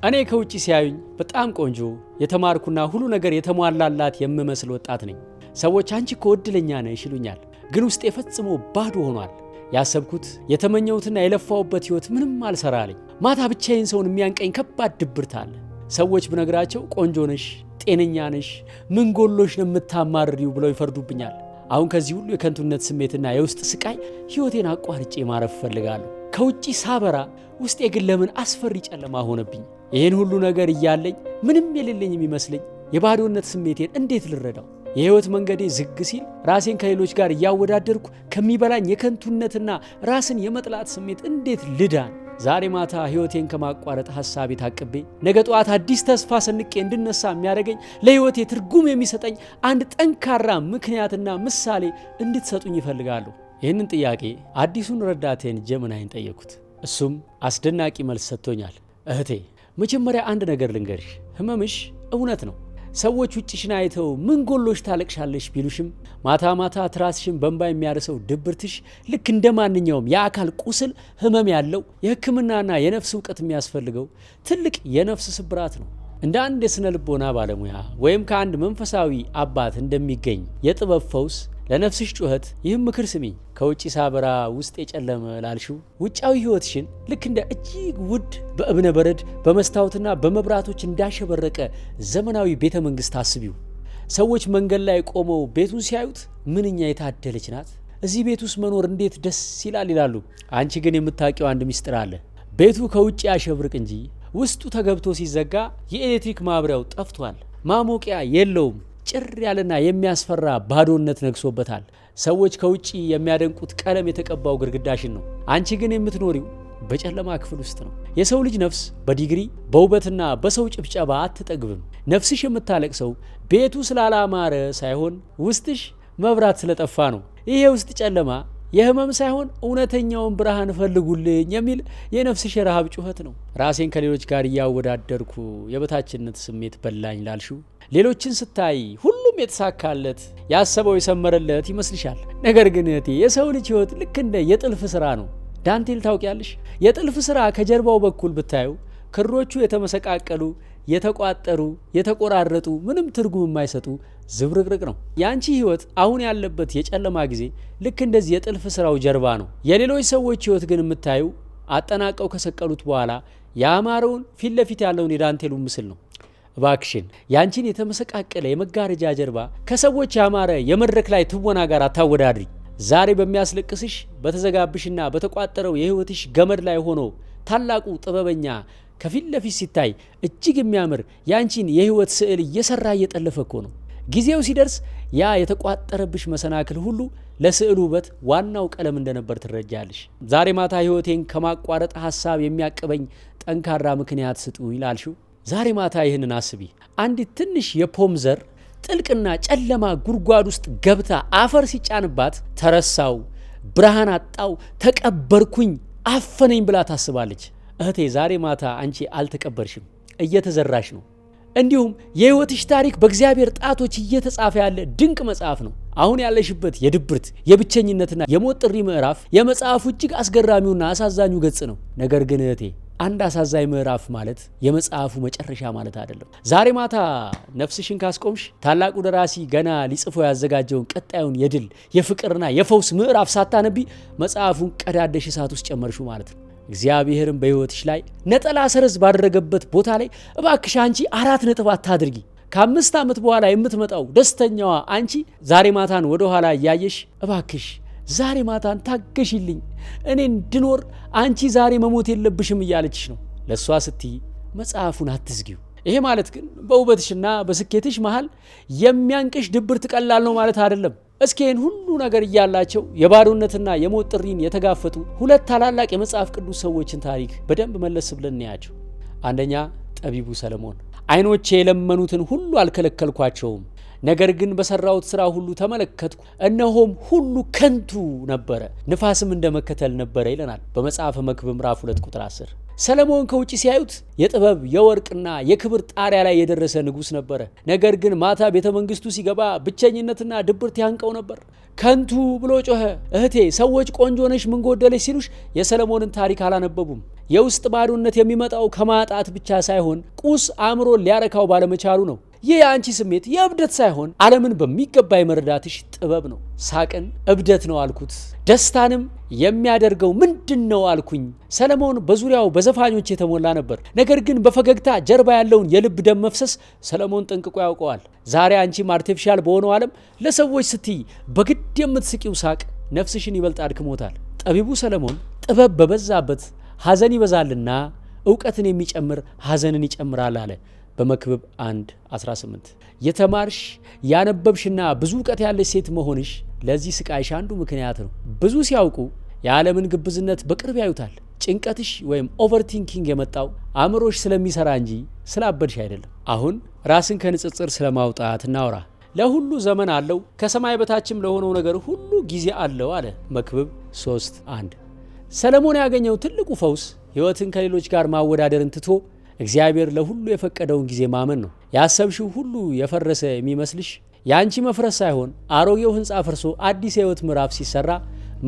እኔ ከውጪ ሲያዩኝ በጣም ቆንጆ የተማርኩና ሁሉ ነገር የተሟላላት የምመስል ወጣት ነኝ። ሰዎች አንቺ እኮ እድለኛ ነሽ ይሉኛል። ግን ውስጤ ፈጽሞ ባዶ ሆኗል። ያሰብኩት የተመኘሁትና የለፋውበት ህይወት ምንም አልሰራልኝ። ማታ ብቻዬን ሰውን የሚያንቀኝ ከባድ ድብርት አለ። ሰዎች ብነግራቸው ቆንጆ ነሽ፣ ጤነኛ ነሽ፣ ምን ጎሎሽ ነው የምታማርሪው ብለው ይፈርዱብኛል። አሁን ከዚህ ሁሉ የከንቱነት ስሜትና የውስጥ ስቃይ ህይወቴን አቋርጬ ማረፍ እፈልጋለሁ። ከውጪ ሳበራ ውስጤ ግን ለምን አስፈሪ ጨለማ ሆነብኝ? ይህን ሁሉ ነገር እያለኝ ምንም የሌለኝ የሚመስለኝ የባዶነት ስሜቴን እንዴት ልረዳው? የህይወት መንገዴ ዝግ ሲል ራሴን ከሌሎች ጋር እያወዳደርኩ ከሚበላኝ የከንቱነትና ራስን የመጥላት ስሜት እንዴት ልዳን? ዛሬ ማታ ህይወቴን ከማቋረጥ ሐሳቤ ታቅቤ ነገ ጠዋት አዲስ ተስፋ ሰንቄ እንድነሳ የሚያደርገኝ ለህይወቴ ትርጉም የሚሰጠኝ አንድ ጠንካራ ምክንያትና ምሳሌ እንድትሰጡኝ ይፈልጋሉ። ይህንን ጥያቄ አዲሱን ረዳቴን ጀምናይን ጠየኩት። እሱም አስደናቂ መልስ ሰጥቶኛል። እህቴ መጀመሪያ አንድ ነገር ልንገርሽ፣ ህመምሽ እውነት ነው። ሰዎች ውጭሽን አይተው ምን ጎሎሽ ታለቅሻለሽ ቢሉሽም ማታ ማታ ትራስሽን በእንባ የሚያርሰው ድብርትሽ ልክ እንደ ማንኛውም የአካል ቁስል ህመም ያለው የህክምናና የነፍስ እውቀት የሚያስፈልገው ትልቅ የነፍስ ስብራት ነው። እንደ አንድ የስነ ልቦና ባለሙያ ወይም ከአንድ መንፈሳዊ አባት እንደሚገኝ የጥበብ ፈውስ ለነፍስሽ ጩኸት ይህም ምክር ስሚኝ። ከውጪ ሳበራ ውስጥ የጨለመ ላልሽው ውጫዊ ህይወትሽን ልክ እንደ እጅግ ውድ በእብነ በረድ በመስታወትና በመብራቶች እንዳሸበረቀ ዘመናዊ ቤተ መንግስት አስቢው። ሰዎች መንገድ ላይ ቆመው ቤቱን ሲያዩት ምንኛ የታደለች ናት፣ እዚህ ቤት ውስጥ መኖር እንዴት ደስ ይላል ይላሉ። አንቺ ግን የምታውቂው አንድ ሚስጥር አለ። ቤቱ ከውጪ ያሸብርቅ እንጂ ውስጡ ተገብቶ ሲዘጋ የኤሌክትሪክ ማብሪያው ጠፍቷል፣ ማሞቂያ የለውም። ጭር ያለና የሚያስፈራ ባዶነት ነግሶበታል። ሰዎች ከውጪ የሚያደንቁት ቀለም የተቀባው ግድግዳሽን ነው። አንቺ ግን የምትኖሪው በጨለማ ክፍል ውስጥ ነው። የሰው ልጅ ነፍስ በዲግሪ በውበትና በሰው ጭብጨባ አትጠግብም። ነፍስሽ የምታለቅሰው ቤቱ ስላላማረ ሳይሆን ውስጥሽ መብራት ስለጠፋ ነው። ይሄ ውስጥ ጨለማ የህመም ሳይሆን እውነተኛውን ብርሃን ፈልጉልኝ የሚል የነፍስሽ የረሃብ ጩኸት ነው። ራሴን ከሌሎች ጋር እያወዳደርኩ የበታችነት ስሜት በላኝ ላልሽው፣ ሌሎችን ስታይ ሁሉም የተሳካለት ያሰበው የሰመረለት ይመስልሻል። ነገር ግን እህቴ የሰው ልጅ ህይወት ልክ እንደ የጥልፍ ስራ ነው። ዳንቴል ታውቂያለሽ? የጥልፍ ስራ ከጀርባው በኩል ብታዩ ክሮቹ የተመሰቃቀሉ፣ የተቋጠሩ፣ የተቆራረጡ፣ ምንም ትርጉም የማይሰጡ ዝብርቅርቅ ነው። ያንቺ ህይወት አሁን ያለበት የጨለማ ጊዜ ልክ እንደዚህ የጥልፍ ስራው ጀርባ ነው። የሌሎች ሰዎች ህይወት ግን የምታዩ አጠናቀው ከሰቀሉት በኋላ ያማረውን ፊት ለፊት ያለውን የዳንቴሉን ምስል ነው። እባክሽን ያንቺን የተመሰቃቀለ የመጋረጃ ጀርባ ከሰዎች ያማረ የመድረክ ላይ ትወና ጋር አታወዳድሪ። ዛሬ በሚያስለቅስሽ በተዘጋብሽና በተቋጠረው የህይወትሽ ገመድ ላይ ሆኖ ታላቁ ጥበበኛ ከፊት ለፊት ሲታይ እጅግ የሚያምር ያንቺን የህይወት ስዕል እየሰራ እየጠለፈ እኮ ነው። ጊዜው ሲደርስ ያ የተቋጠረብሽ መሰናክል ሁሉ ለስዕሉ ውበት ዋናው ቀለም እንደነበር ትረጃለሽ። ዛሬ ማታ ህይወቴን ከማቋረጥ ሐሳብ የሚያቅበኝ ጠንካራ ምክንያት ስጡ ይላልሽው። ዛሬ ማታ ይህንን አስቢ። አንዲት ትንሽ የፖም ዘር ጥልቅና ጨለማ ጉድጓድ ውስጥ ገብታ አፈር ሲጫንባት ተረሳው፣ ብርሃን አጣው፣ ተቀበርኩኝ፣ አፈነኝ ብላ ታስባለች። እህቴ ዛሬ ማታ አንቺ አልተቀበርሽም፣ እየተዘራሽ ነው። እንዲሁም የህይወትሽ ታሪክ በእግዚአብሔር ጣቶች እየተጻፈ ያለ ድንቅ መጽሐፍ ነው። አሁን ያለሽበት የድብርት የብቸኝነትና የሞት ጥሪ ምዕራፍ የመጽሐፉ እጅግ አስገራሚውና አሳዛኙ ገጽ ነው። ነገር ግን እህቴ አንድ አሳዛኝ ምዕራፍ ማለት የመጽሐፉ መጨረሻ ማለት አይደለም። ዛሬ ማታ ነፍስሽን ካስቆምሽ ታላቁ ደራሲ ገና ሊጽፎ ያዘጋጀውን ቀጣዩን የድል የፍቅርና የፈውስ ምዕራፍ ሳታነቢ መጽሐፉን ቀዳደሽ እሳት ውስጥ ጨመርሽው ማለት ነው። እግዚአብሔርን በህይወትሽ ላይ ነጠላ ሰረዝ ባደረገበት ቦታ ላይ እባክሽ አንቺ 4 ነጥብ አታድርጊ። ከ5 ዓመት በኋላ የምትመጣው ደስተኛዋ አንቺ ዛሬ ማታን ወደ ኋላ እያየሽ እባክሽ ዛሬ ማታን ታገሽልኝ፣ እኔ እንድኖር አንቺ ዛሬ መሞት የለብሽም እያለችሽ ነው። ለሷ ስትይ መጽሐፉን አትዝጊው። ይሄ ማለት ግን በውበትሽና በስኬትሽ መሃል የሚያንቅሽ ድብርት ቀላል ነው ማለት አይደለም። እስኪን ሁሉ ነገር እያላቸው የባዶነትና የሞት ጥሪን የተጋፈጡ 2 ታላላቅ የመጽሐፍ ቅዱስ ሰዎችን ታሪክ በደንብ መለስ ብለን እናያቸው። አንደኛ ጠቢቡ ሰለሞን። ዓይኖቼ የለመኑትን ሁሉ አልከለከልኳቸውም፣ ነገር ግን በሰራውት ስራ ሁሉ ተመለከትኩ፣ እነሆም ሁሉ ከንቱ ነበረ፣ ንፋስም እንደመከተል ነበረ ይለናል በመጽሐፈ መክብብ ምዕራፍ 2 ቁጥር 10። ሰለሞን ከውጭ ሲያዩት የጥበብ የወርቅና የክብር ጣሪያ ላይ የደረሰ ንጉስ ነበረ። ነገር ግን ማታ ቤተ መንግስቱ ሲገባ ብቸኝነትና ድብርት ያንቀው ነበር። ከንቱ ብሎ ጮኸ። እህቴ ሰዎች ቆንጆ ነሽ ምን ጎደለሽ ሲሉሽ የሰለሞንን ታሪክ አላነበቡም። የውስጥ ባዶነት የሚመጣው ከማጣት ብቻ ሳይሆን ቁስ አእምሮ ሊያረካው ባለመቻሉ ነው። ይህ የአንቺ ስሜት የእብደት ሳይሆን ዓለምን በሚገባ የመረዳትሽ ጥበብ ነው። ሳቅን እብደት ነው አልኩት፣ ደስታንም የሚያደርገው ምንድን ነው አልኩኝ። ሰለሞን በዙሪያው በዘፋኞች የተሞላ ነበር። ነገር ግን በፈገግታ ጀርባ ያለውን የልብ ደም መፍሰስ ሰለሞን ጠንቅቆ ያውቀዋል። ዛሬ አንቺም አርቲፊሻል በሆነው ዓለም ለሰዎች ስትይ በግድ የምትስቂው ሳቅ ነፍስሽን ይበልጥ አድክሞታል። ጠቢቡ ሰለሞን ጥበብ በበዛበት ሐዘን ይበዛልና እውቀትን የሚጨምር ሐዘንን ይጨምራል አለ በመክብብ 1:18። የተማርሽ ያነበብሽና ብዙ እውቀት ያለሽ ሴት መሆንሽ ለዚህ ስቃይሽ አንዱ ምክንያት ነው። ብዙ ሲያውቁ የዓለምን ግብዝነት በቅርብ ያዩታል። ጭንቀትሽ ወይም ኦቨርቲንኪንግ የመጣው አእምሮሽ ስለሚሰራ እንጂ ስላበድሽ አይደለም። አሁን ራስን ከንጽጽር ስለማውጣት እናውራ። ለሁሉ ዘመን አለው፣ ከሰማይ በታችም ለሆነው ነገር ሁሉ ጊዜ አለው አለ መክብብ 3:1። ሰለሞን ያገኘው ትልቁ ፈውስ ሕይወትን ከሌሎች ጋር ማወዳደርን ትቶ እግዚአብሔር ለሁሉ የፈቀደውን ጊዜ ማመን ነው። ያሰብሽው ሁሉ የፈረሰ የሚመስልሽ የአንቺ መፍረስ ሳይሆን አሮጌው ሕንፃ ፈርሶ አዲስ የሕይወት ምዕራፍ ሲሰራ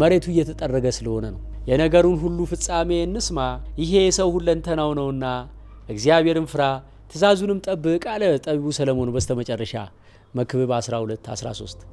መሬቱ እየተጠረገ ስለሆነ ነው። የነገሩን ሁሉ ፍጻሜ እንስማ፣ ይሄ የሰው ሁለንተናው ነውና እግዚአብሔርን ፍራ፣ ትእዛዙንም ጠብቅ አለ ጠቢቡ ሰለሞን በስተመጨረሻ መክብብ 12:13።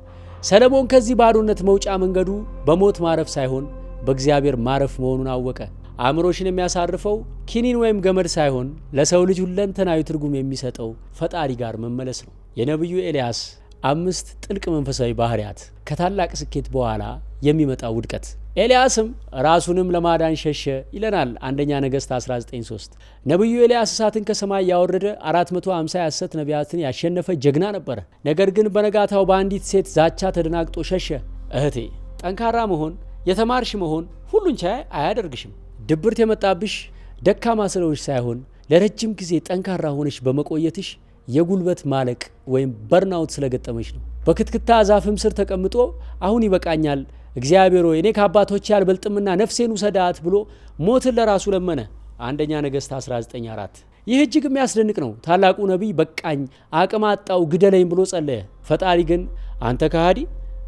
ሰለሞን ከዚህ ባዶነት መውጫ መንገዱ በሞት ማረፍ ሳይሆን በእግዚአብሔር ማረፍ መሆኑን አወቀ። አእምሮሽን የሚያሳርፈው ኪኒን ወይም ገመድ ሳይሆን ለሰው ልጅ ሁለንተናዊ ትርጉም የሚሰጠው ፈጣሪ ጋር መመለስ ነው። የነቢዩ ኤልያስ 5 ጥልቅ መንፈሳዊ ባህሪያት ከታላቅ ስኬት በኋላ የሚመጣ ውድቀት። ኤልያስም ራሱንም ለማዳን ሸሸ ይለናል አንደኛ ነገሥት 19:3። ነቢዩ ኤልያስ እሳትን ከሰማይ ያወረደ 450 የሐሰት ነቢያትን ያሸነፈ ጀግና ነበረ። ነገር ግን በነጋታው በአንዲት ሴት ዛቻ ተደናግጦ ሸሸ። እህቴ፣ ጠንካራ መሆን የተማርሽ መሆን ሁሉን ቻይ አያደርግሽም። ድብርት የመጣብሽ ደካማ ስለሆንሽ ሳይሆን ለረጅም ጊዜ ጠንካራ ሆነሽ በመቆየትሽ የጉልበት ማለቅ ወይም በርናውት ስለገጠመሽ ነው። በክትክታ ዛፍም ስር ተቀምጦ አሁን ይበቃኛል፣ እግዚአብሔር ሆይ እኔ ከአባቶቼ አልበልጥምና ነፍሴን ውሰዳት ብሎ ሞትን ለራሱ ለመነ። አንደኛ ነገሥት 19:4። ይህ እጅግ የሚያስደንቅ ነው። ታላቁ ነቢይ በቃኝ፣ አቅም አጣው፣ ግደለኝ ብሎ ጸለየ። ፈጣሪ ግን አንተ ከሃዲ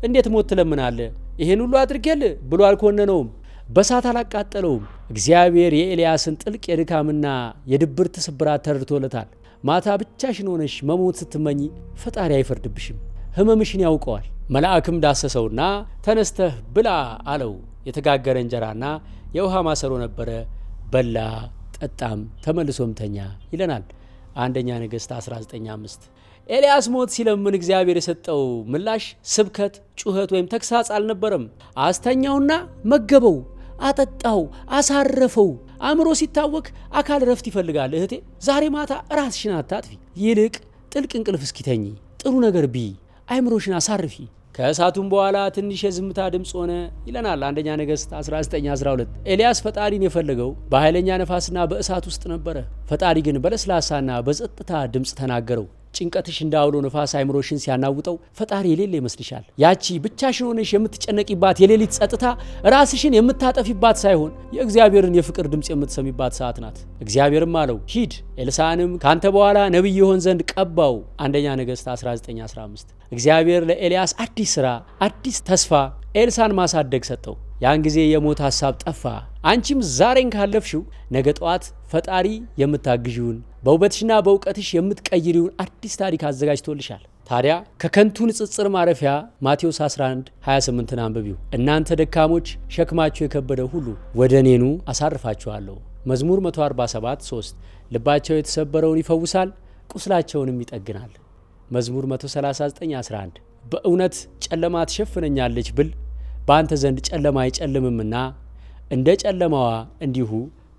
እንዴት ሞት ትለምናለህ? ይህን ሁሉ አድርጌልህ ብሎ አልኮነነውም፣ በሳት አላቃጠለውም። እግዚአብሔር የኤልያስን ጥልቅ የድካምና የድብርት ስብራት ተረድቶለታል። ማታ ብቻሽን ሆነሽ መሞት ስትመኝ ፈጣሪ አይፈርድብሽም፣ ህመምሽን ያውቀዋል። መልአክም ዳሰሰውና ተነስተህ ብላ አለው። የተጋገረ እንጀራና የውሃ ማሰሮ ነበረ። በላ ጠጣም፣ ተመልሶም ተኛ ይለናል አንደኛ ነገሥት 19:5። ኤልያስ ሞት ሲለምን እግዚአብሔር የሰጠው ምላሽ ስብከት፣ ጩኸት ወይም ተግሳጽ አልነበረም። አስተኛውና መገበው፣ አጠጣው፣ አሳረፈው። አእምሮ ሲታወክ አካል ረፍት ይፈልጋል። እህቴ፣ ዛሬ ማታ ራስሽን አታጥፊ፣ ይልቅ ጥልቅ እንቅልፍ እስኪተኝ ጥሩ ነገር ቢ አእምሮሽን አሳርፊ። ከእሳቱም በኋላ ትንሽ የዝምታ ድምፅ ሆነ ይለናል አንደኛ ነገሥት 19:12። ኤልያስ ፈጣሪን የፈለገው በኃይለኛ ነፋስና በእሳት ውስጥ ነበረ። ፈጣሪ ግን በለስላሳና በጸጥታ ድምፅ ተናገረው። ጭንቀትሽ እንዳውሎ ነፋስ አእምሮሽን ሲያናውጠው ፈጣሪ የሌለ ይመስልሻል? ያቺ ብቻሽን ሆነሽ የምትጨነቂባት የሌሊት ጸጥታ ራስሽን የምታጠፊባት ሳይሆን የእግዚአብሔርን የፍቅር ድምፅ የምትሰሚባት ሰዓት ናት። እግዚአብሔርም አለው ሂድ፣ ኤልሳዕንም ካንተ በኋላ ነቢይ ይሆን ዘንድ ቀባው። አንደኛ ነገሥት 19:15። እግዚአብሔር ለኤልያስ አዲስ ሥራ፣ አዲስ ተስፋ፣ ኤልሳን ማሳደግ ሰጠው። ያን ጊዜ የሞት ሐሳብ ጠፋ። አንቺም ዛሬን ካለፍሽው ነገ ጠዋት ፈጣሪ የምታግዢውን በውበትሽና በእውቀትሽ የምትቀይሪውን አዲስ ታሪክ አዘጋጅቶልሻል። ታዲያ ከከንቱ ንጽጽር ማረፊያ ማቴዎስ 11:28ን አንብቢው። እናንተ ደካሞች ሸክማችሁ የከበደ ሁሉ ወደ እኔኑ አሳርፋችኋለሁ። መዝሙር 147:3 ልባቸው የተሰበረውን ይፈውሳል፣ ቁስላቸውንም ይጠግናል። መዝሙር 139:11 በእውነት ጨለማ ትሸፍነኛለች ብል በአንተ ዘንድ ጨለማ አይጨልምምና እንደ ጨለማዋ እንዲሁ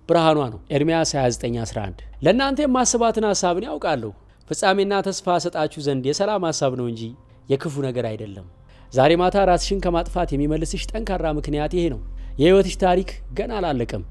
ብርሃኗ ነው። ኤርምያስ 29:11 ለእናንተ የማስባትን ሐሳብን ያውቃለሁ፣ ፍጻሜና ተስፋ ሰጣችሁ ዘንድ የሰላም ሐሳብ ነው እንጂ የክፉ ነገር አይደለም። ዛሬ ማታ ራስሽን ከማጥፋት የሚመልስሽ ጠንካራ ምክንያት ይሄ ነው። የሕይወትሽ ታሪክ ገና አላለቀም።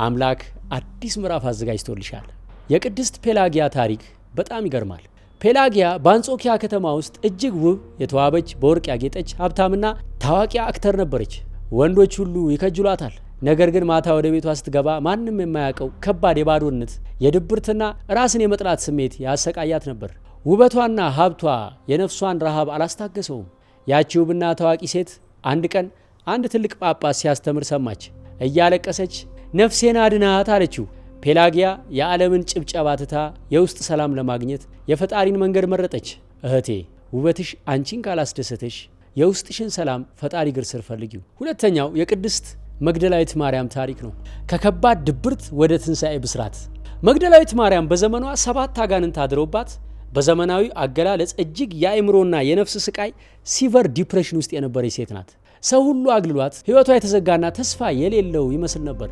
አምላክ አዲስ ምዕራፍ አዘጋጅቶልሻል። የቅድስት ፔላጊያ ታሪክ በጣም ይገርማል። ፔላጊያ በአንጾኪያ ከተማ ውስጥ እጅግ ውብ፣ የተዋበች፣ በወርቅ ያጌጠች ሀብታምና ታዋቂ አክተር ነበረች። ወንዶች ሁሉ ይከጅሏታል። ነገር ግን ማታ ወደ ቤቷ ስትገባ ማንም የማያውቀው ከባድ የባዶነት የድብርትና ራስን የመጥላት ስሜት ያሰቃያት ነበር። ውበቷና ሀብቷ የነፍሷን ረሃብ አላስታገሰውም። ያቺ ውብና ታዋቂ ሴት አንድ ቀን አንድ ትልቅ ጳጳስ ሲያስተምር ሰማች። እያለቀሰች ነፍሴን አድናት አለችው። ፔላጊያ የዓለምን ጭብጨባ ትታ የውስጥ ሰላም ለማግኘት የፈጣሪን መንገድ መረጠች። እህቴ ውበትሽ አንቺን ካላስደሰተሽ የውስጥሽን ሰላም ፈጣሪ እግር ስር ፈልጊው። ሁለተኛው የቅድስት መግደላዊት ማርያም ታሪክ ነው። ከከባድ ድብርት ወደ ትንሣኤ ብስራት። መግደላዊት ማርያም በዘመኗ 7 አጋንንት አድረውባት በዘመናዊ አገላለጽ እጅግ የአእምሮና የነፍስ ስቃይ ሲቨር ዲፕሬሽን ውስጥ የነበረች ሴት ናት። ሰው ሁሉ አግልሏት ሕይወቷ የተዘጋና ተስፋ የሌለው ይመስል ነበር።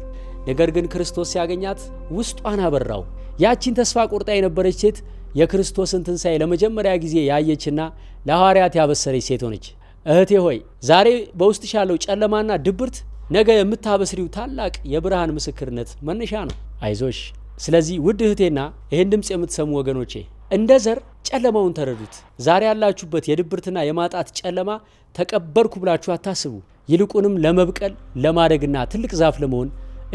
ነገር ግን ክርስቶስ ሲያገኛት ውስጧን አበራው። ያቺን ተስፋ ቆርጣ የነበረች ሴት የክርስቶስን ትንሣኤ ለመጀመሪያ ጊዜ ያየችና ለሐዋርያት ያበሰረች ሴት ሆነች። እህቴ ሆይ ዛሬ በውስጥሽ ያለው ጨለማና ድብርት ነገ የምታበስሪው ታላቅ የብርሃን ምስክርነት መነሻ ነው። አይዞሽ። ስለዚህ ውድ እህቴና ይህን ድምፅ የምትሰሙ ወገኖቼ እንደ ዘር ጨለማውን ተረዱት። ዛሬ ያላችሁበት የድብርትና የማጣት ጨለማ ተቀበርኩ ብላችሁ አታስቡ። ይልቁንም ለመብቀል ለማደግና ትልቅ ዛፍ ለመሆን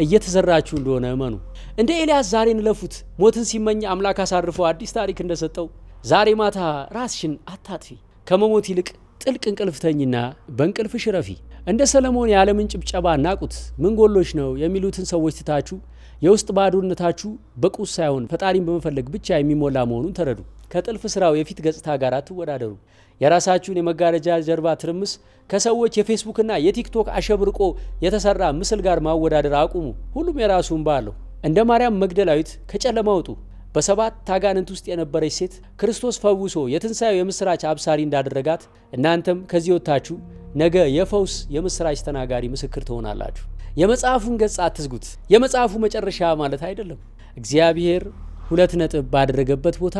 እየተዘራችሁ እንደሆነ እመኑ። እንደ ኤልያስ ዛሬን ለፉት። ሞትን ሲመኝ አምላክ አሳርፎ አዲስ ታሪክ እንደሰጠው ዛሬ ማታ ራስሽን አታጥፊ። ከመሞት ይልቅ ጥልቅ እንቅልፍ ተኝና በእንቅልፍሽ ረፊ። እንደ ሰለሞን የዓለምን ጭብጨባ ናቁት፣ ምን ጎሎች ነው የሚሉትን ሰዎች ትታችሁ የውስጥ ባዶነታችሁ በቁስ ሳይሆን ፈጣሪን በመፈለግ ብቻ የሚሞላ መሆኑን ተረዱ። ከጥልፍ ስራው የፊት ገጽታ ጋር አትወዳደሩ። የራሳችሁን የመጋረጃ ጀርባ ትርምስ ከሰዎች የፌስቡክና የቲክቶክ አሸብርቆ የተሰራ ምስል ጋር ማወዳደር አቁሙ። ሁሉም የራሱ እንባ አለው። እንደ ማርያም መግደላዊት ከጨለማ ውጡ። በ7 አጋንንት ውስጥ የነበረች ሴት ክርስቶስ ፈውሶ የትንሣኤው የምስራች አብሳሪ እንዳደረጋት እናንተም ከዚህ ወጥታችሁ ነገ የፈውስ የምስራች ተናጋሪ ምስክር ትሆናላችሁ። የመጽሐፉን ገጽ አትዝጉት። የመጽሐፉ መጨረሻ ማለት አይደለም። እግዚአብሔር 2 ነጥብ ባደረገበት ቦታ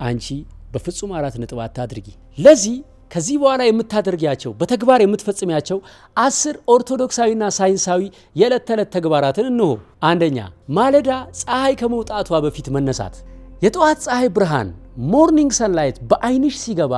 አንቺ በፍጹም 4 ነጥብ አታድርጊ። ለዚህ ከዚህ በኋላ የምታደርጊያቸው በተግባር የምትፈጽሚያቸው 10 ኦርቶዶክሳዊና ሳይንሳዊ የዕለት ተዕለት ተግባራትን እንሆ። አንደኛ፣ ማለዳ ፀሐይ ከመውጣቷ በፊት መነሳት። የጠዋት ፀሐይ ብርሃን ሞርኒንግ ሰንላይት በአይንሽ ሲገባ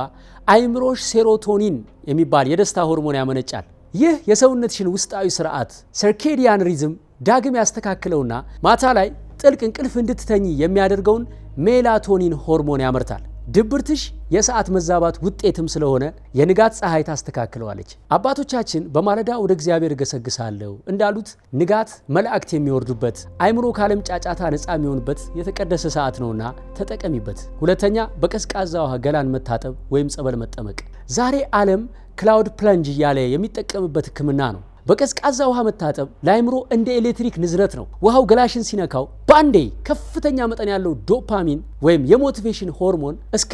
አይምሮሽ ሴሮቶኒን የሚባል የደስታ ሆርሞን ያመነጫል። ይህ የሰውነትሽን ውስጣዊ ስርዓት ሰርኬዲያን ሪዝም ዳግም ያስተካክለውና ማታ ላይ ጥልቅ እንቅልፍ እንድትተኝ የሚያደርገውን ሜላቶኒን ሆርሞን ያመርታል። ድብርትሽ የሰዓት መዛባት ውጤትም ስለሆነ የንጋት ፀሐይ ታስተካክለዋለች። አባቶቻችን በማለዳ ወደ እግዚአብሔር እገሰግሳለሁ እንዳሉት ንጋት መላእክት የሚወርዱበት አይምሮ ካለም ጫጫታ ነፃ የሚሆንበት የተቀደሰ ሰዓት ነውና ተጠቀሚበት። ሁለተኛ፣ በቀዝቃዛ ውሃ ገላን መታጠብ ወይም ጸበል መጠመቅ። ዛሬ ዓለም ክላውድ ፕለንጅ እያለ የሚጠቀምበት ሕክምና ነው። በቀዝቃዛ ውሃ መታጠብ ለአይምሮ እንደ ኤሌክትሪክ ንዝረት ነው። ውሃው ገላሽን ሲነካው በአንዴ ከፍተኛ መጠን ያለው ዶፓሚን ወይም የሞቲቬሽን ሆርሞን እስከ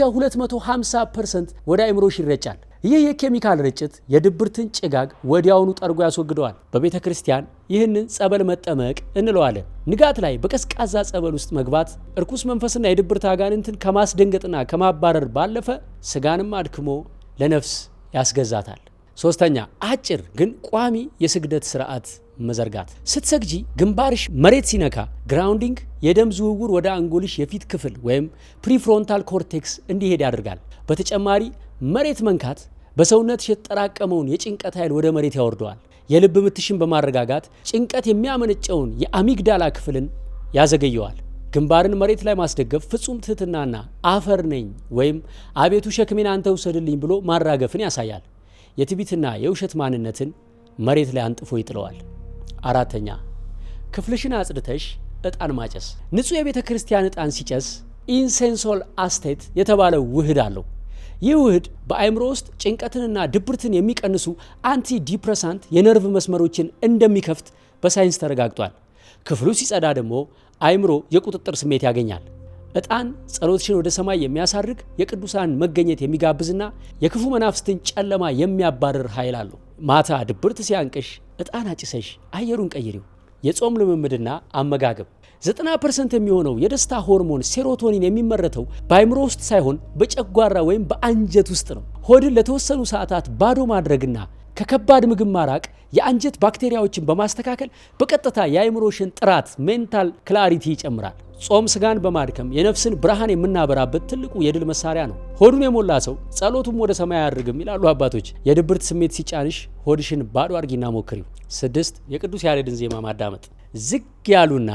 250% ወደ አይምሮሽ ይረጫል። ይህ የኬሚካል ርጭት የድብርትን ጭጋግ ወዲያውኑ ጠርጎ ያስወግደዋል። በቤተ ክርስቲያን ይህንን ጸበል መጠመቅ እንለዋለን። ንጋት ላይ በቀዝቃዛ ጸበል ውስጥ መግባት እርኩስ መንፈስና የድብርት አጋንንትን ከማስደንገጥና ከማባረር ባለፈ ስጋንም አድክሞ ለነፍስ ያስገዛታል። ሶስተኛ፣ አጭር ግን ቋሚ የስግደት ስርዓት መዘርጋት። ስትሰግጂ ግንባርሽ መሬት ሲነካ ግራውንዲንግ የደም ዝውውር ወደ አንጎልሽ የፊት ክፍል ወይም ፕሪፍሮንታል ኮርቴክስ እንዲሄድ ያደርጋል። በተጨማሪ መሬት መንካት በሰውነትሽ የተጠራቀመውን የጭንቀት ኃይል ወደ መሬት ያወርደዋል። የልብ ምትሽን በማረጋጋት ጭንቀት የሚያመነጨውን የአሚግዳላ ክፍልን ያዘገየዋል። ግንባርን መሬት ላይ ማስደገፍ ፍጹም ትህትናና አፈር ነኝ ወይም አቤቱ ሸክሜን አንተ ውሰድልኝ ብሎ ማራገፍን ያሳያል። የትዕቢትና የውሸት ማንነትን መሬት ላይ አንጥፎ ይጥለዋል። አራተኛ፣ ክፍልሽን አጽድተሽ ዕጣን ማጨስ። ንጹህ የቤተ ክርስቲያን ዕጣን ሲጨስ ኢንሴንሶል አስቴት የተባለ ውህድ አለው። ይህ ውህድ በአእምሮ ውስጥ ጭንቀትንና ድብርትን የሚቀንሱ አንቲ ዲፕረሳንት የነርቭ መስመሮችን እንደሚከፍት በሳይንስ ተረጋግጧል። ክፍሉ ሲጸዳ ደግሞ አእምሮ የቁጥጥር ስሜት ያገኛል። ዕጣን ጸሎትሽን ወደ ሰማይ የሚያሳርግ የቅዱሳን መገኘት የሚጋብዝና የክፉ መናፍስትን ጨለማ የሚያባርር ኃይል አለው። ማታ ድብርት ሲያንቅሽ ዕጣን አጭሰሽ አየሩን ቀይሪው። የጾም ልምምድና አመጋገብ 90% የሚሆነው የደስታ ሆርሞን ሴሮቶኒን የሚመረተው በአይምሮ ውስጥ ሳይሆን በጨጓራ ወይም በአንጀት ውስጥ ነው። ሆድን ለተወሰኑ ሰዓታት ባዶ ማድረግና ከከባድ ምግብ ማራቅ የአንጀት ባክቴሪያዎችን በማስተካከል በቀጥታ የአይምሮሽን ጥራት ሜንታል ክላሪቲ ይጨምራል። ጾም ስጋን በማድከም የነፍስን ብርሃን የምናበራበት ትልቁ የድል መሳሪያ ነው። ሆዱን የሞላ ሰው ጸሎቱም ወደ ሰማይ አያርግም ይላሉ አባቶች። የድብርት ስሜት ሲጫንሽ ሆድሽን ባዶ አርጊና ሞክሪው። 6 የቅዱስ ያሬድን ዜማ ማዳመጥ። ዝግ ያሉና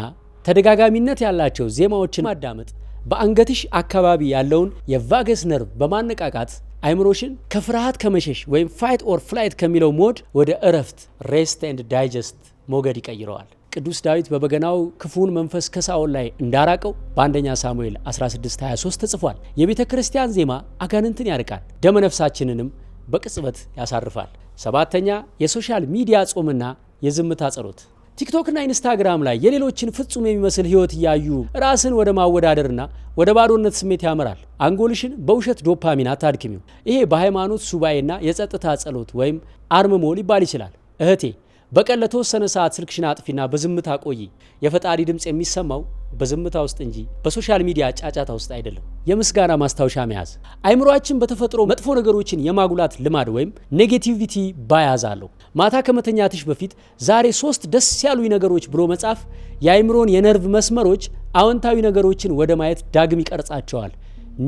ተደጋጋሚነት ያላቸው ዜማዎችን ማዳመጥ በአንገትሽ አካባቢ ያለውን የቫገስ ነርቭ በማነቃቃት አይምሮሽን ከፍርሃት ከመሸሽ ወይም ፋይት ኦር ፍላይት ከሚለው ሞድ ወደ እረፍት ሬስት ኤንድ ዳይጀስት ሞገድ ይቀይረዋል። ቅዱስ ዳዊት በበገናው ክፉን መንፈስ ከሳኦል ላይ እንዳራቀው በአንደኛ ሳሙኤል 16:23 ተጽፏል። የቤተ ክርስቲያን ዜማ አጋንንትን ያርቃል፣ ደመ ነፍሳችንንም በቅጽበት ያሳርፋል። ሰባተኛ የሶሻል ሚዲያ ጾምና የዝምታ ጸሎት። ቲክቶክና ኢንስታግራም ላይ የሌሎችን ፍጹም የሚመስል ህይወት እያዩ ራስን ወደ ማወዳደርና ወደ ባዶነት ስሜት ያመራል። አንጎልሽን በውሸት ዶፓሚን አታድክሚው። ይሄ በሃይማኖት ሱባኤና የጸጥታ ጸሎት ወይም አርምሞ ሊባል ይችላል። እህቴ በቀን ለተወሰነ ሰዓት ስልክሽን አጥፊና በዝምታ ቆይ። የፈጣሪ ድምፅ የሚሰማው በዝምታ ውስጥ እንጂ በሶሻል ሚዲያ ጫጫታ ውስጥ አይደለም። የምስጋና ማስታወሻ መያዝ። አይምሮአችን በተፈጥሮ መጥፎ ነገሮችን የማጉላት ልማድ ወይም ኔጌቲቪቲ ባያዝ አለው። ማታ ከመተኛትሽ በፊት ዛሬ 3 ደስ ያሉኝ ነገሮች ብሎ መጻፍ የአይምሮን የነርቭ መስመሮች አዎንታዊ ነገሮችን ወደ ማየት ዳግም ይቀርጻቸዋል።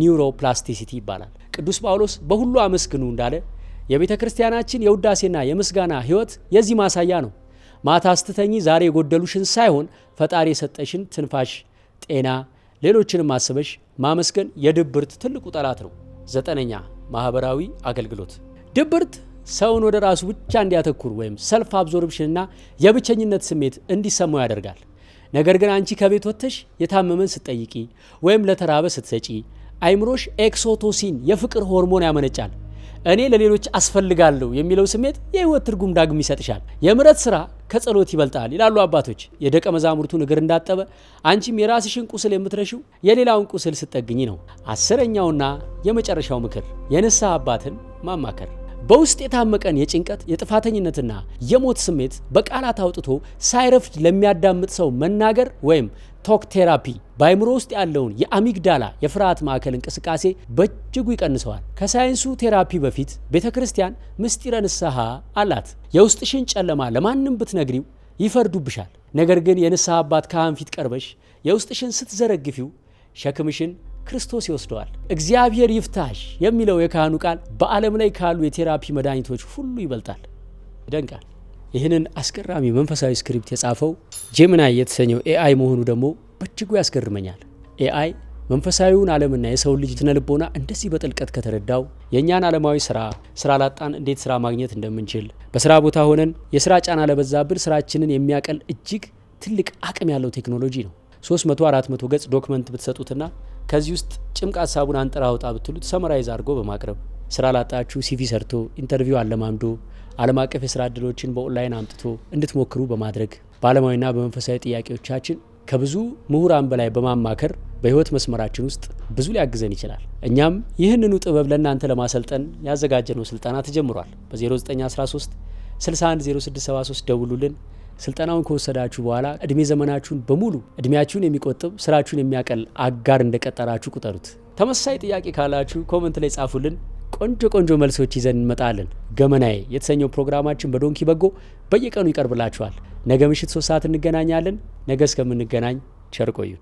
ኒውሮፕላስቲሲቲ ይባላል። ቅዱስ ጳውሎስ በሁሉ አመስግኑ እንዳለ የቤተ ክርስቲያናችን የውዳሴና የምስጋና ህይወት የዚህ ማሳያ ነው። ማታ ስትተኚ ዛሬ የጎደሉሽን ሳይሆን ፈጣሪ የሰጠሽን ትንፋሽ፣ ጤና፣ ሌሎችንም አስበሽ ማመስገን የድብርት ትልቁ ጠላት ነው። 9ኛ ማህበራዊ አገልግሎት። ድብርት ሰውን ወደ ራሱ ብቻ እንዲያተኩር ወይም ሰልፍ አብዞርፕሽንና የብቸኝነት ስሜት እንዲሰማው ያደርጋል። ነገር ግን አንቺ ከቤት ወጥተሽ የታመመን ስትጠይቂ ወይም ለተራበ ስትሰጪ አይምሮሽ ኤክሶቶሲን የፍቅር ሆርሞን ያመነጫል። እኔ ለሌሎች አስፈልጋለሁ የሚለው ስሜት የህይወት ትርጉም ዳግም ይሰጥሻል። የምሕረት ስራ ከጸሎት ይበልጣል ይላሉ አባቶች። የደቀ መዛሙርቱን እግር እንዳጠበ አንቺም የራስሽን ቁስል የምትረሺው የሌላውን ቁስል ስትጠግኝ ነው። 10ኛውና የመጨረሻው ምክር የንስሐ አባትን ማማከር። በውስጥ የታመቀን የጭንቀት የጥፋተኝነትና የሞት ስሜት በቃላት አውጥቶ ሳይረፍድ ለሚያዳምጥ ሰው መናገር ወይም ቶክ ቴራፒ በአይምሮ ውስጥ ያለውን የአሚግዳላ የፍርሃት ማዕከል እንቅስቃሴ በእጅጉ ይቀንሰዋል። ከሳይንሱ ቴራፒ በፊት ቤተ ክርስቲያን ምስጢረ ንስሐ አላት። የውስጥሽን ጨለማ ለማንም ብትነግሪው ይፈርዱብሻል። ነገር ግን የንስሐ አባት ካህን ፊት ቀርበሽ የውስጥሽን ስትዘረግፊው ሸክምሽን ክርስቶስ ይወስደዋል። እግዚአብሔር ይፍታሽ የሚለው የካህኑ ቃል በዓለም ላይ ካሉ የቴራፒ መድኃኒቶች ሁሉ ይበልጣል። ይደንቃል። ይህንን አስገራሚ መንፈሳዊ ስክሪፕት የጻፈው ጄሚናይ የተሰኘው ኤአይ መሆኑ ደግሞ በእጅጉ ያስገርመኛል። ኤአይ መንፈሳዊውን ዓለምና የሰው ልጅ ስነልቦና እንደዚህ በጥልቀት ከተረዳው የእኛን ዓለማዊ ስራ ላጣን እንዴት ስራ ማግኘት እንደምንችል፣ በስራ ቦታ ሆነን የስራ ጫና ለበዛብን ስራችንን የሚያቀል እጅግ ትልቅ አቅም ያለው ቴክኖሎጂ ነው። 300-400 ገጽ ዶክመንት ብትሰጡትና ከዚህ ውስጥ ጭምቅ ሀሳቡን አንጥራ አውጣ ብትሉት ሰመራይዝ አድርጎ በማቅረብ ስራ ላጣችሁ ሲቪ ሰርቶ ኢንተርቪው አለማምዶ ዓለም አቀፍ የስራ ዕድሎችን በኦንላይን አምጥቶ እንድትሞክሩ በማድረግ በዓለማዊና በመንፈሳዊ ጥያቄዎቻችን ከብዙ ምሁራን በላይ በማማከር በህይወት መስመራችን ውስጥ ብዙ ሊያግዘን ይችላል። እኛም ይህንኑ ጥበብ ለእናንተ ለማሰልጠን ያዘጋጀነው ስልጠና ተጀምሯል። በ0913 610673 ደውሉልን። ስልጠናውን ከወሰዳችሁ በኋላ እድሜ ዘመናችሁን በሙሉ እድሜያችሁን የሚቆጥብ ስራችሁን የሚያቀል አጋር እንደቀጠራችሁ ቁጠሩት። ተመሳሳይ ጥያቄ ካላችሁ ኮመንት ላይ ጻፉልን። ቆንጆ መልሶች ይዘን እንመጣለን። ገመናዬ የተሰኘው ፕሮግራማችን በዶንኪ በጎ በየቀኑ ይቀርብላችኋል። ነገ ምሽት 3 ሰዓት እንገናኛለን። ነገ እስከምንገናኝ ቸር ቆዩን።